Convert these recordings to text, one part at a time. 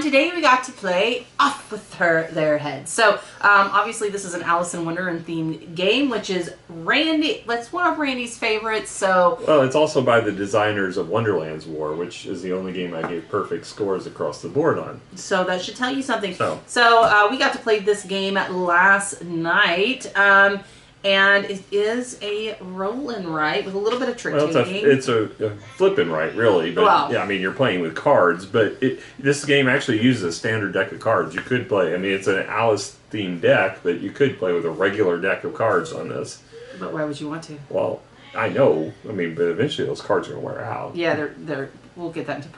today we got to play Off with Their Heads. So, obviously this is an Alice in Wonderland themed game, which is that's one of Randy's favorites, so... Well, it's also by the designers of Wonderland's War, which is the only game I gave perfect scores across the board on. So that should tell you something. So we got to play this game last night, and it is a roll and write with a little bit of trick taking. It's a flip and write, really. But yeah, I mean, you're playing with cards, but this game actually uses a standard deck of cards. You could play. I mean, it's an Alice themed deck, but you could play with a regular deck of cards on this. But why would you want to? Well, I know. I mean, but eventually those cards are going to wear out. Yeah, we'll get that into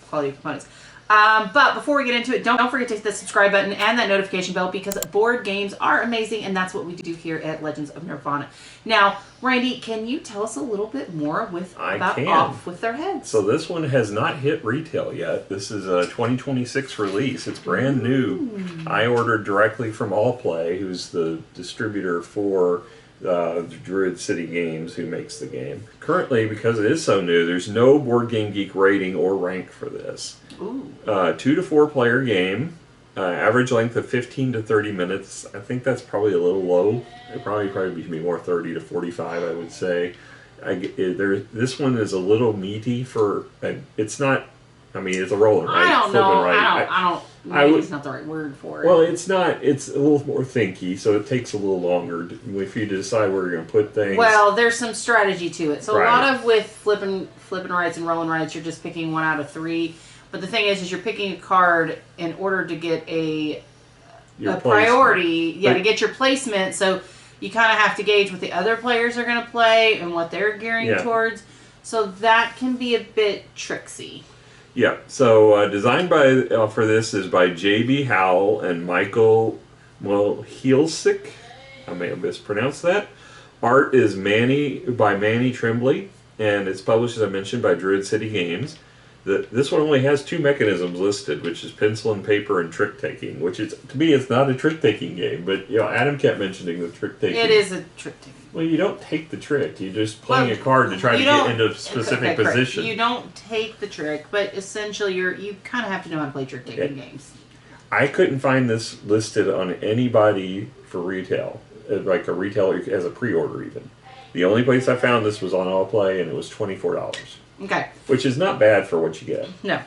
quality of components. But before we get into it, don't forget to hit the subscribe button and that notification bell, because board games are amazing, and that's what we do here at Legends of Nirvana. Now, Randy, can you tell us a little bit more about Off with Their Heads? So this one has not hit retail yet. This is a 2026 release. It's brand new. I ordered directly from Allplay, who's the distributor for Druid City Games, who makes the game. Currently, because it is so new, there's no Board Game Geek rating or rank for this. 2 to 4 player game, average length of 15 to 30 minutes. I think that's probably a little low. It probably should be more 30 to 45, I would say. This one is a little meaty for. It's not. I mean, it's a roll and write. I don't know. Maybe it's not the right word for it. Well, it's not. It's a little more thinky, so it takes a little longer if you decide where you're going to put things. Well, there's some strategy to it. So a lot of with flipping rights and rolling rights, you're just picking 1 out of 3. But the thing is you're picking a card in order to get a priority, to get your placement. So you kind of have to gauge what the other players are going to play and what they're gearing towards. So that can be a bit tricksy. Yeah. So designed for this is by J.B. Howell and Michael Hielsik. I may have mispronounced that. Art is by Manny Tremblay, and it's published, as I mentioned, by Druid City Games. This one only has 2 mechanisms listed, which is pencil and paper and trick taking. Which is, to me, it's not a trick taking game. But Adam kept mentioning the trick taking. It is a trick taking. Well, you don't take the trick. You're just playing a card to try to get into a specific position. Correct. You don't take the trick, but essentially you kind of have to know how to play trick taking games. I couldn't find this listed on anybody for retail, like a retailer as a pre-order even. The only place I found this was on Allplay, and it was $24. Okay. Which is not bad for what you get. No.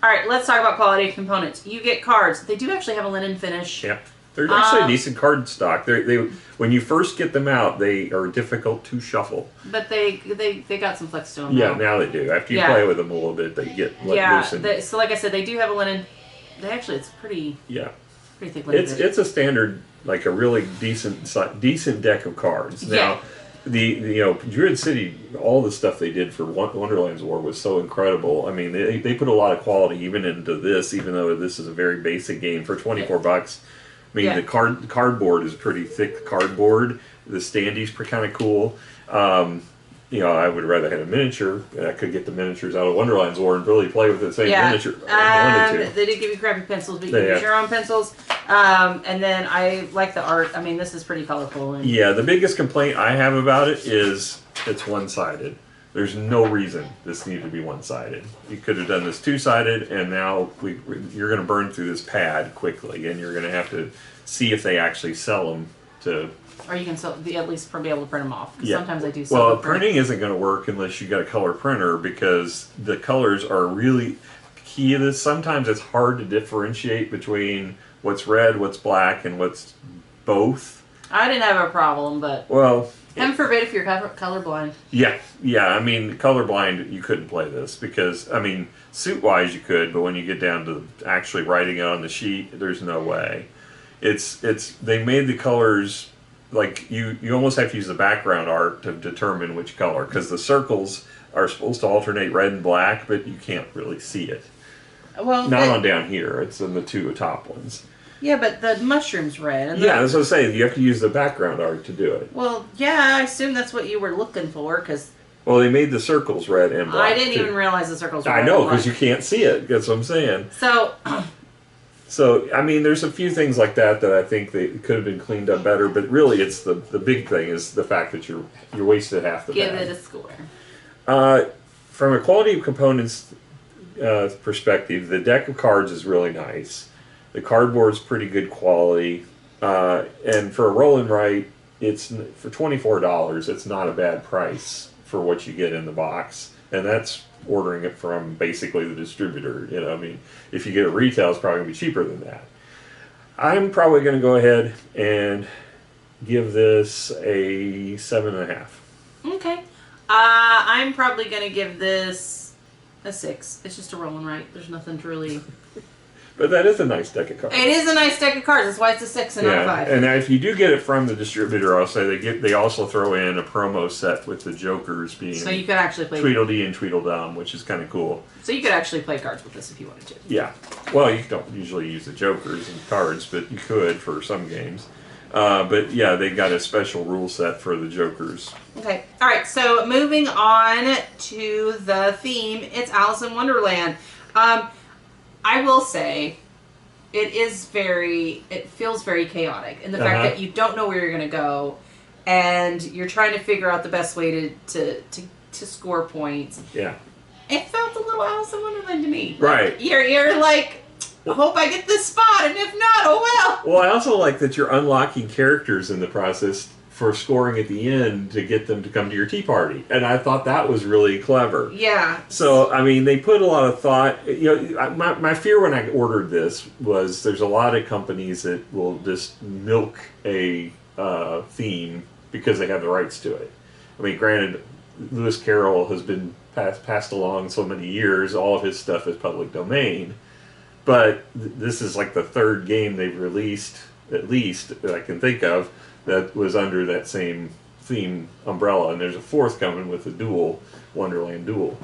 All right, let's talk about quality of components. You get cards. They do actually have a linen finish. Yeah. They're actually a decent card stock. They when you first get them out, they are difficult to shuffle. But they got some flex to them. Yeah, now they do. After you play with them a little bit, they get loosened. So like I said, they do have a linen. It's pretty. Yeah. Pretty thick linen. It's a standard, like a really decent deck of cards. Now, the Druid City, all the stuff they did for Wonderland's War was so incredible. I mean, they put a lot of quality even into this, even though this is a very basic game for $24. I mean, the cardboard is pretty thick cardboard. The standees are kind of cool. I would rather have a miniature. I could get the miniatures out of Wonderland's War and really play with the same miniature. They did give you crappy pencils, but you can use your own pencils. And then I like the art. I mean, this is pretty colorful. And the biggest complaint I have about it is it's one-sided. There's no reason this needed to be one-sided. You could have done this 2-sided, and now you're going to burn through this pad quickly, and you're going to have to see if they actually sell them to... Or you can at least be able to print them off. Sometimes I do sell Well, printing isn't going to work unless you got a color printer, because the colors are really key to this. Sometimes it's hard to differentiate between what's red, what's black, and what's both. I didn't have a problem, but... Well... Heaven forbid if you're colorblind. Yeah. I mean, colorblind, you couldn't play this because, I mean, suit-wise you could, but when you get down to actually writing it on the sheet, there's no way. They made the colors, like, you almost have to use the background art to determine which color, because the circles are supposed to alternate red and black, but you can't really see it. Well, not on down here. It's in the 2 top ones. Yeah, but the mushroom's red. And that's what I'm saying. You have to use the background art to do it. Well, yeah, I assume that's what you were looking for, because... Well, they made the circles red and black, I didn't even realize the circles were red. I know, because you can't see it. That's what I'm saying. So, I mean, there's a few things like that I think they could have been cleaned up better, but really it's the big thing is the fact that you're wasted half the Give pad. it a score. From a quality of components, perspective, the deck of cards is really nice. The cardboard's pretty good quality, and for a roll and write, it's for $24. It's not a bad price for what you get in the box, and that's ordering it from basically the distributor. You know, I mean, if you get it retail, it's probably gonna be cheaper than that. I'm probably going to go ahead and give this a 7.5. Okay. I'm probably going to give this a 6. It's just a roll and write. There's nothing to really... But that is a nice deck of cards. It is a nice deck of cards. That's why it's a 6 and not a 5. And now if you do get it from the distributor, I'll say they also throw in a promo set with the Jokers being so you could actually play Tweedledee and Tweedledum, which is kind of cool. So you could actually play cards with this if you wanted to. Yeah. Well, you don't usually use the Jokers and cards, but you could for some games. But yeah, they got a special rule set for the Jokers. Okay. All right. So moving on to the theme, it's Alice in Wonderland. I will say, it feels very chaotic. And the fact that you don't know where you're going to go, and you're trying to figure out the best way to score points. Yeah. It felt a little Alice in Wonderland to me. Right. You're like, I hope I get this spot, and if not, oh well. Well, I also like that you're unlocking characters in the process for scoring at the end to get them to come to your tea party. And I thought that was really clever. Yeah. So, I mean, they put a lot of thought. You know, my fear when I ordered this was there's a lot of companies that will just milk a theme because they have the rights to it. I mean, granted, Lewis Carroll has been passed along so many years. All of his stuff is public domain. But this is like the third game they've released, at least, that I can think of, that was under that same theme umbrella, and there's a fourth coming with the Duel, Wonderland Duel.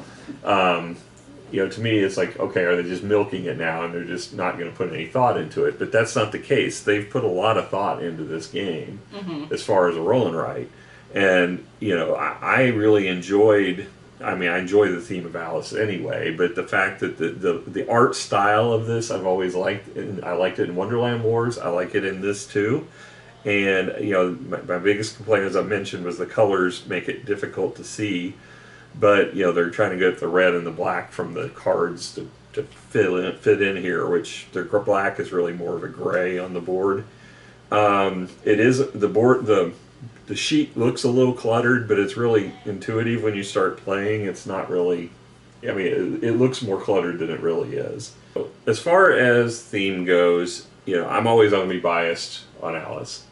You know, to me, it's like, okay, are they just milking it now, and they're just not going to put any thought into it? But that's not the case. They've put a lot of thought into this game, as far as a roll and write. And, you know, I really enjoyed... I mean, I enjoy the theme of Alice anyway, but the fact that the art style of this I've always liked, and I liked it in Wonderland Wars, I like it in this too. And, you know, my biggest complaint, as I mentioned, was the colors make it difficult to see. But, you know, they're trying to get the red and the black from the cards to fit in here, which the black is really more of a gray on the board. It is, the sheet looks a little cluttered, but it's really intuitive when you start playing. It's not really, I mean, it looks more cluttered than it really is. As far as theme goes, you know, I'm always going to be biased on Alice.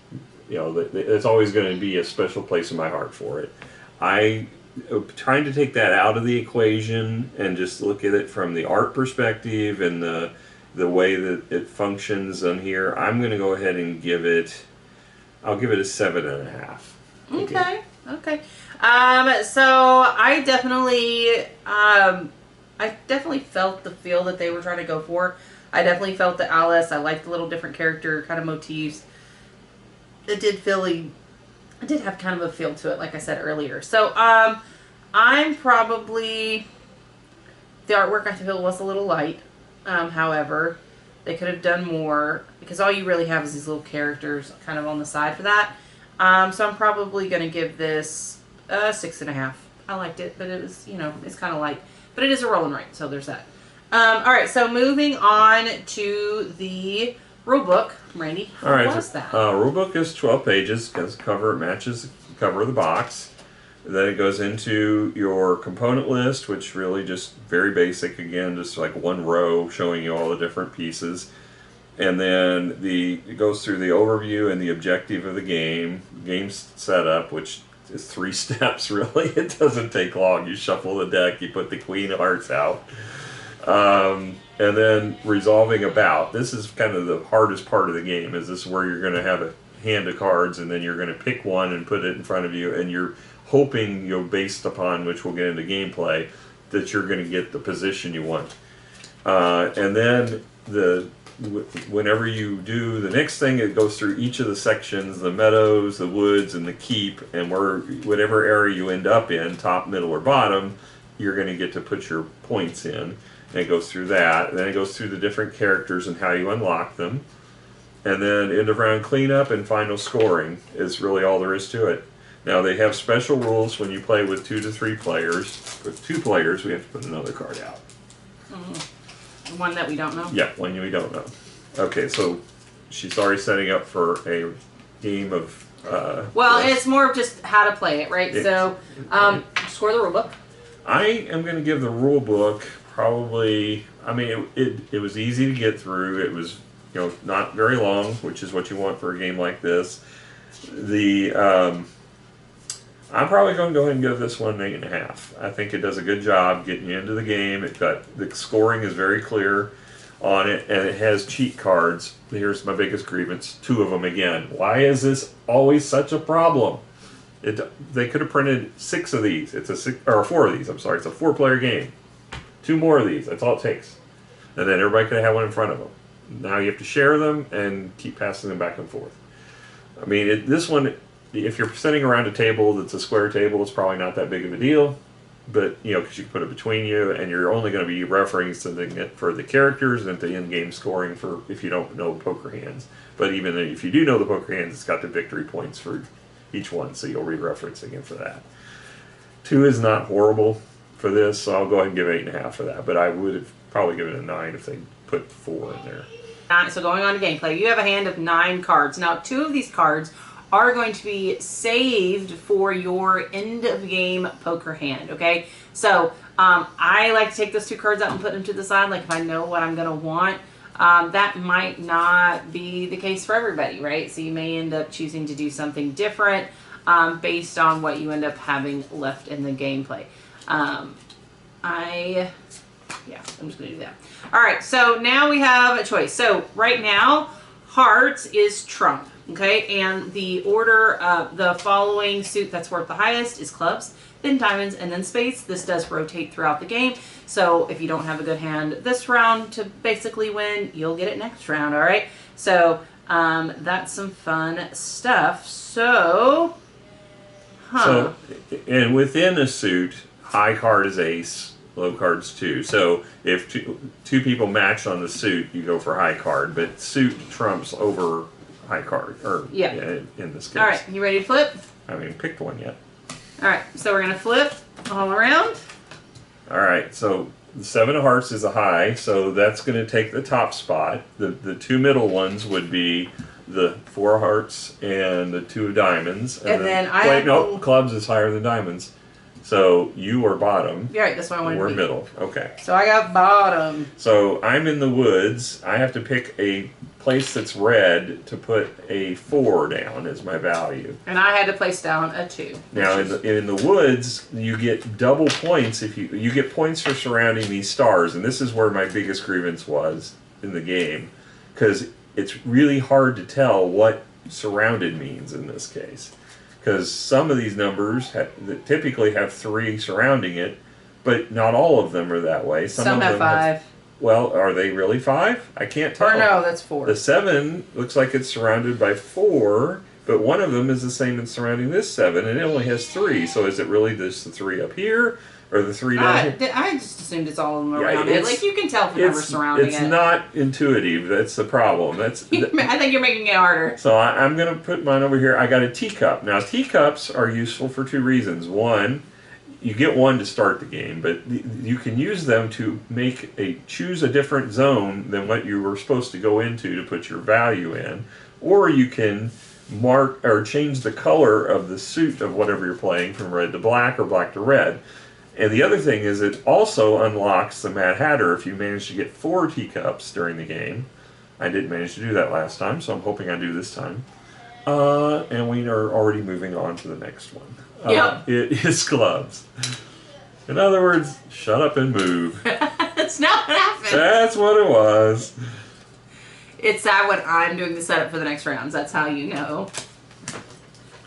You know, it's always going to be a special place in my heart for it. Trying to take that out of the equation and just look at it from the art perspective and the way that it functions on here, I'm going to go ahead and give it, I'll give it a 7.5. Okay. So I definitely felt the feel that they were trying to go for. I definitely felt the Alice. I liked the little different character kind of motifs. It did have kind of a feel to it, like I said earlier. So I'm probably, the artwork I feel was a little light. However, they could have done more, because all you really have is these little characters kind of on the side for that. So I'm probably going to give this a 6.5. I liked it, but it was, you know, it's kind of light. But it is a roll and write, so there's that. Alright, so moving on to the rulebook. Randy, what was that? Rulebook is 12 pages, because the cover matches the cover of the box. Then it goes into your component list, which really just very basic, again, just like one row showing you all the different pieces. And then it goes through the overview and the objective of the game setup, which is 3 steps really. It doesn't take long. You shuffle the deck, you put the Queen of Hearts out. And then resolving a bout. This is kind of the hardest part of the game, is this where you're going to have a hand of cards and then you're going to pick one and put it in front of you, and you're hoping, you know, based upon which we'll get into gameplay, that you're going to get the position you want. And then whenever you do the next thing, it goes through each of the sections, the meadows, the woods, and the keep, and whatever area you end up in, top, middle, or bottom, you're going to get to put your points in. And it goes through that. And then it goes through the different characters and how you unlock them. And then end of round cleanup and final scoring is really all there is to it. Now, they have special rules when you play with 2 to 3 players. With 2 players, we have to put another card out. One that we don't know? Yeah, one we don't know. Okay, so she's already setting up for a game of... well, it's more of just how to play it, right? So, score the rulebook. I am going to give the rule book probably... I mean, it was easy to get through. It was, not very long, which is what you want for a game like this. I'm probably going to go ahead and give this one an 8.5. I think it does a good job getting you into the game. The scoring is very clear on it, and it has cheat cards. Here's my biggest grievance: 2 of them again. Why is this always such a problem? They could have printed 6 of these. It's 4 of these. I'm sorry. It's a 4-player game. 2 more of these. That's all it takes, and then everybody could have one in front of them. Now you have to share them and keep passing them back and forth. I mean, this one, if you're sitting around a table that's a square table, it's probably not that big of a deal. But, because you can put it between you, and you're only going to be referencing it for the characters and the in-game scoring for if you don't know poker hands. But even if you do know the poker hands, it's got the victory points for each one, so you'll be referencing it for that. 2 is not horrible for this, so I'll go ahead and give 8.5 for that. But I would have probably given it a 9 if they put 4 in there. So going on to gameplay, you have a hand of 9 cards. Now, 2 of these cards are going to be saved for your end of game poker hand, okay? So I like to take those 2 cards out and put them to the side, like if I know what I'm going to want. That might not be the case for everybody, right? So you may end up choosing to do something different based on what you end up having left in the gameplay. Yeah, I'm just going to do that. All right, so now we have a choice. So right now, hearts is trump, okay? And the order of the following suit that's worth the highest is clubs, then diamonds, and then spades. This does rotate throughout the game. So if you don't have a good hand this round to basically win, you'll get it next round, all right? So that's some fun stuff. So, and within a suit, high card is ace, low card's 2. So if two people match on the suit, you go for high card, but suit trumps over high card, or in this case. All right, you ready to flip? I haven't picked one yet. All right, so we're gonna flip all around. All right, so the 7 of hearts is a high, so that's going to take the top spot. The 2 middle ones would be the 4 of hearts and the 2 of diamonds. And then clubs is higher than diamonds. So you are bottom. You're right, that's why I wanted to be. We're middle. Okay. So I got bottom. So I'm in the woods. I have to pick a place that's red to put a 4 down as my value. And I had to place down a 2. Now in the woods, you get double points if you get points for surrounding these stars, and this is where my biggest grievance was in the game, because it's really hard to tell what surrounded means in this case. Because some of these numbers that typically have 3 surrounding it, but not all of them are that way. Some have 5. Well, are they really 5? I can't tell. Or no, that's 4. The 7 looks like it's surrounded by 4, but one of them is the same as surrounding this 7, and it only has 3. So is it really just the 3 up here, or the 3 down here? I just assumed it's all of them around it. Like, you can tell from whoever's surrounding it. It's not intuitive. That's the problem. I think you're making it harder. So I'm going to put mine over here. I got a teacup. Now, teacups are useful for 2 reasons. One, you get 1 to start the game, but you can use them to choose a different zone than what you were supposed to go into to put your value in, or you can mark or change the color of the suit of whatever you're playing from red to black or black to red. And the other thing is it also unlocks the Mad Hatter if you manage to get 4 teacups during the game. I didn't manage to do that last time, so I'm hoping I do this time. And we are already moving on to the next one. Yep. It is clubs. In other words, shut up and move. That's not what happened. That's what it was. It's that when I'm doing the setup for the next rounds. That's how you know.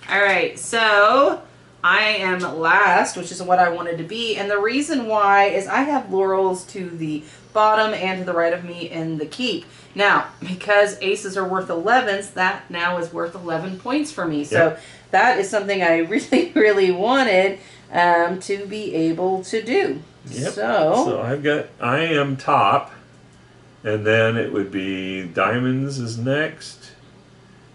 All right, so I am last, which is what I wanted to be. And the reason why is I have laurels to the bottom and to the right of me in the keep. Now, because aces are worth 11s, that now is worth 11 points for me. So that is something I really, really wanted to be able to do. Yep. So I am top, and then it would be diamonds is next.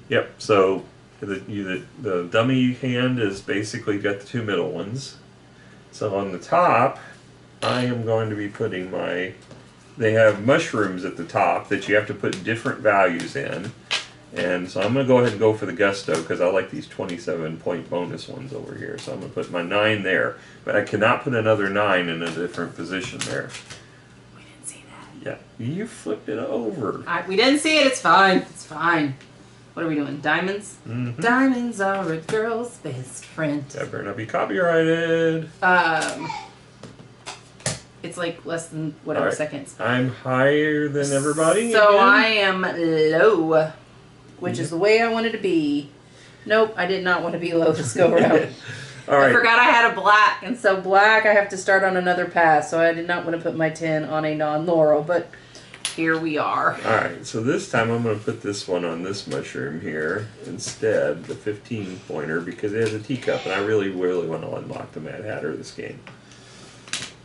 Yep. So the dummy hand is basically got the 2 middle ones. So on the top, I am going to be putting my they have mushrooms at the top that you have to put different values in. And so I'm going to go ahead and go for the gusto because I like these 27-point bonus ones over here. So I'm going to put my 9 there. But I cannot put another 9 in a different position there. We didn't see that. Yeah, you flipped it over. We didn't see it. It's fine. It's fine. What are we doing? Diamonds? Mm-hmm. Diamonds are a girl's best friend. That better not be copyrighted. It's like less than whatever seconds. I'm higher than everybody. So again. I am low, which is the way I wanted to be. Nope, I did not want to be low this go around. All right. I forgot I had a black, and so black I have to start on another path, so I did not want to put my 10 on a non-laurel, but here we are. Alright, so this time I'm going to put this one on this mushroom here instead, the 15-pointer, because it has a teacup, and I really, really want to unlock the Mad Hatter this game.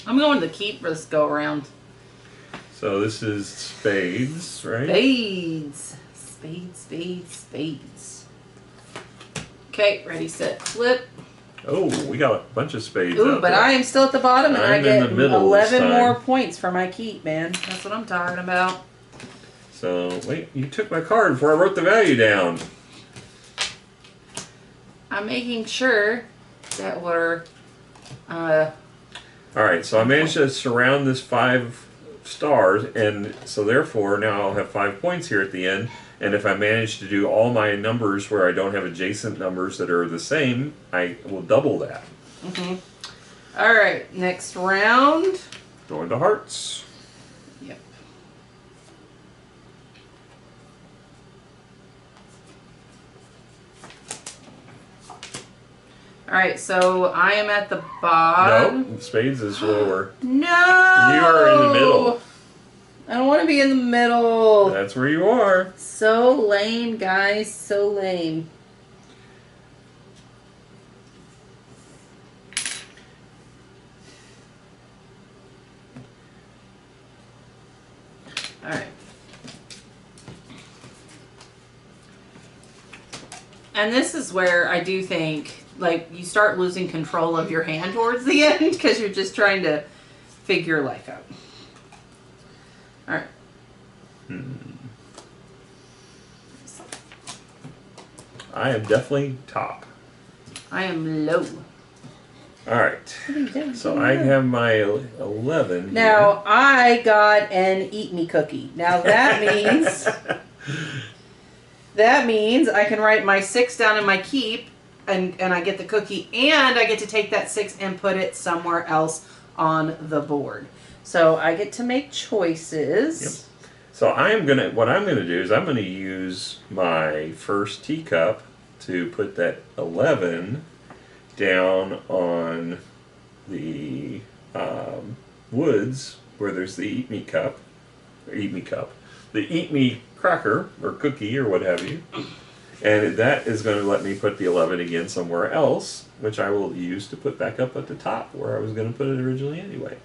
I'm going to keep for this go around. So this is spades, right? Spades. Spades, spades, spades. Okay, ready, set, flip. Oh, we got a bunch of spades Ooh, out but there. I am still at the bottom, and I get in the middle 11 more points for my keep, man. That's what I'm talking about. So, wait, you took my card before I wrote the value down. I'm making sure that we're... Alright, so I managed to surround this 5 stars, and so therefore now I'll have 5 points here at the end. And if I manage to do all my numbers where I don't have adjacent numbers that are the same, I will double that. Mm-hmm. All right, next round. Going to hearts. Yep. All right, so I am at the bottom. No, spades is lower. No! You are in the middle. I don't want to be in the middle. That's where you are. So lame, guys. So lame. All right. And this is where I do think, like, you start losing control of your hand towards the end because you're just trying to figure your life out. All right. I am definitely top. I am low. Alright. So I have my 11 here. Now, I got an eat me cookie. Now, that means... that means I can write my 6 down in my keep, and I get the cookie, and I get to take that 6 and put it somewhere else on the board. So I get to make choices. Yep. So what I'm gonna do is I'm gonna use my first teacup to put that 11 down on the woods where there's the eat me cup, the eat me cracker or cookie or what have you, and that is going to let me put the 11 again somewhere else, which I will use to put back up at the top where I was going to put it originally anyway.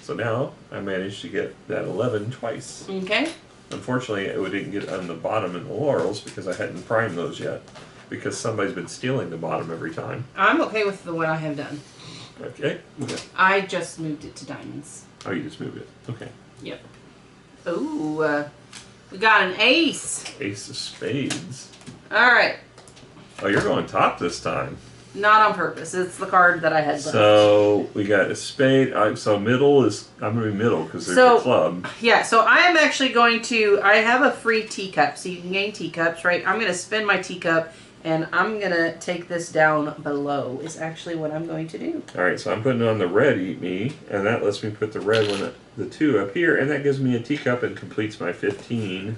So now I managed to get that 11 twice. Okay. Unfortunately, it didn't get on the bottom in the laurels because I hadn't primed those yet, because somebody's been stealing the bottom every time. I'm okay with what I have done. Okay. I just moved it to diamonds. Oh, you just moved it. Okay. Yep. Ooh, we got an ace. Ace of spades. All right. Oh, you're going top this time. Not on purpose. It's the card that I had left. So we got a spade. So middle is, I'm going to be middle because there's a club. Yeah, so I am actually going to, I have a free teacup, so you can gain teacups, right? I'm going to spin my teacup, and I'm going to take this down below, is actually what I'm going to do. All right, so I'm putting on the red eat me, and that lets me put the red one, the 2 up here, and that gives me a teacup and completes my 15.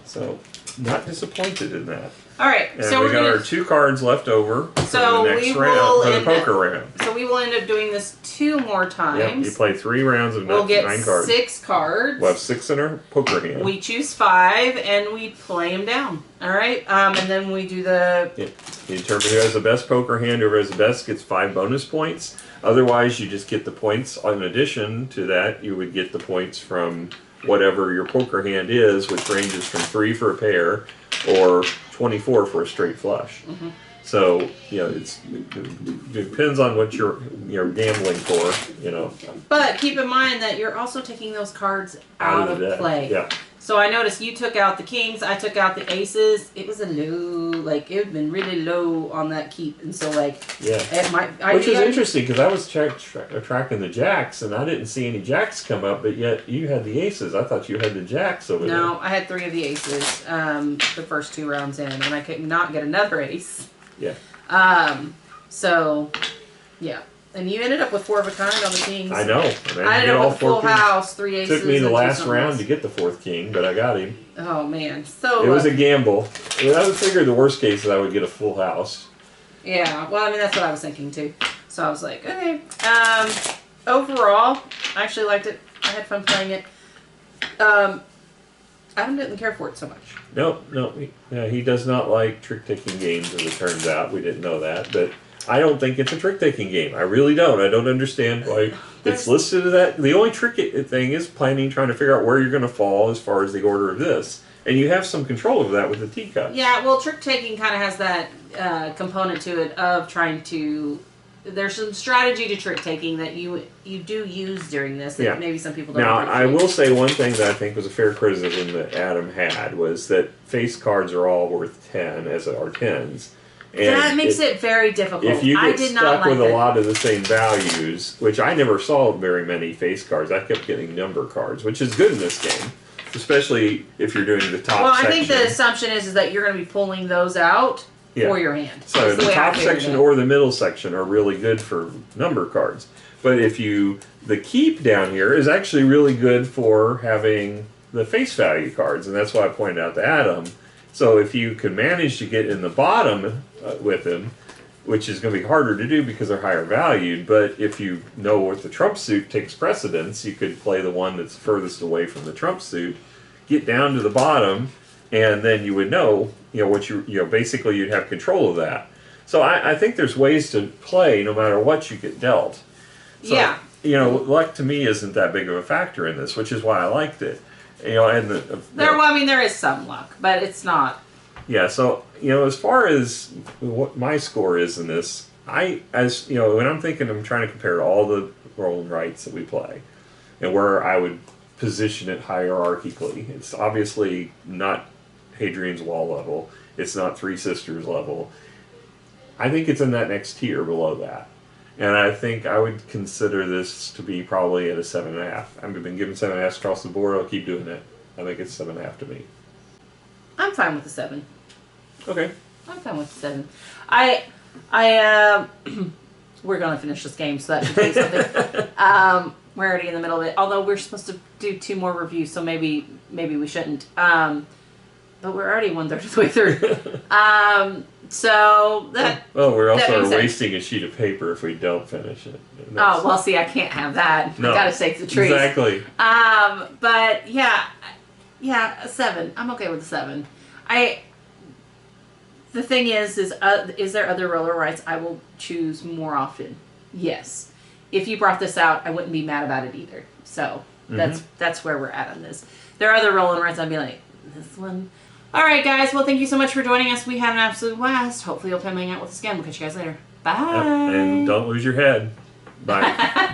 So, not disappointed in that. All right, and so we got our 2 cards left over for the next round, for the poker round. So we will end up doing this 2 more times. Yep, you play 3 rounds of 9 cards. We'll get 6 cards. We'll have 6 in our poker hand. We choose 5 and we play them down. All right, and then we do the. Yep. You determine who has the best poker hand. Whoever has the best gets 5 bonus points. Otherwise, you just get the points. In addition to that, you would get the points from whatever your poker hand is, which ranges from 3 for a pair or 24 for a straight flush. Mm-hmm. So it depends on what you're gambling for. But keep in mind that you're also taking those cards out of play. Yeah. So I noticed you took out the kings, I took out the aces. It was a low, it had been really low on that keep, and so it might. Which is interesting because I was tracking the jacks and I didn't see any jacks come up, but yet you had the aces. I thought you had the jacks over there. No, I had 3 of the aces the first 2 rounds in, and I could not get another ace. Yeah. So, yeah. And you ended up with 4 of a kind on the kings. I know. I ended up with a full house, 3 aces. Took me the last round to get the 4th king, but I got him. Oh man, so it was a gamble. I would figure the worst case is I would get a full house. Yeah, well, I mean that's what I was thinking too. So I was like, okay. Overall, I actually liked it. I had fun playing it. Adam didn't care for it so much. No, he does not like trick-taking games, as it turns out. We didn't know that, but I don't think it's a trick-taking game. I really don't. I don't understand why it's listed as that. The only tricky thing is trying to figure out where you're going to fall as far as the order of this. And you have some control over that with the teacup. Yeah, well, trick-taking kind of has that component to it of trying to... There's some strategy to trick-taking that you do use during this that maybe some people don't appreciate. Now, I will say one thing that I think was a fair criticism that Adam had was that face cards are all worth 10, as are 10s. And that makes it very difficult. If you get stuck with a lot of the same values, which I never saw very many face cards, I kept getting number cards, which is good in this game, especially if you're doing the top section. Well, I think the assumption is that you're going to be pulling those out for your hand. So the top section or the middle section are really good for number cards. But the keep down here is actually really good for having the face value cards, and that's why I pointed out to Adam. So if you can manage to get in the bottom with him, which is going to be harder to do because they're higher valued, but if you know what the trump suit takes precedence, you could play the one that's furthest away from the trump suit, get down to the bottom, and then you would know, basically you'd have control of that. So I think there's ways to play no matter what you get dealt. So, luck to me isn't that big of a factor in this, which is why I liked it. There is some luck, but it's not. Yeah, so as far as what my score is in this, when I'm thinking, I'm trying to compare to all the roll and rights that we play, and where I would position it hierarchically. It's obviously not Hadrian's Wall level. It's not Three Sisters level. I think it's in that next tier below that. And I think I would consider this to be probably at a 7.5. I've been given 7.5 across the board. I'll keep doing it. I think it's 7.5 to me. I'm fine with the 7. Okay. I'm fine with the 7. We're going to finish this game, so that should be something. We're already in the middle of it. Although we're supposed to do 2 more reviews, so maybe we shouldn't. But we're already 1/3 of the way through. So that. Well, we're also wasting a sheet of paper if we don't finish it. Oh well, see, I can't have that. No, I gotta save the trees. Exactly. But yeah, a 7. I'm okay with the 7. The thing is there other roller rights I will choose more often? Yes. If you brought this out, I wouldn't be mad about it either. So that's where we're at on this. There are other roller rights I'd be like, this one. All right, guys. Well, thank you so much for joining us. We had an absolute blast. Hopefully you'll come hang out with us again. We'll catch you guys later. Bye. Yep. And don't lose your head. Bye.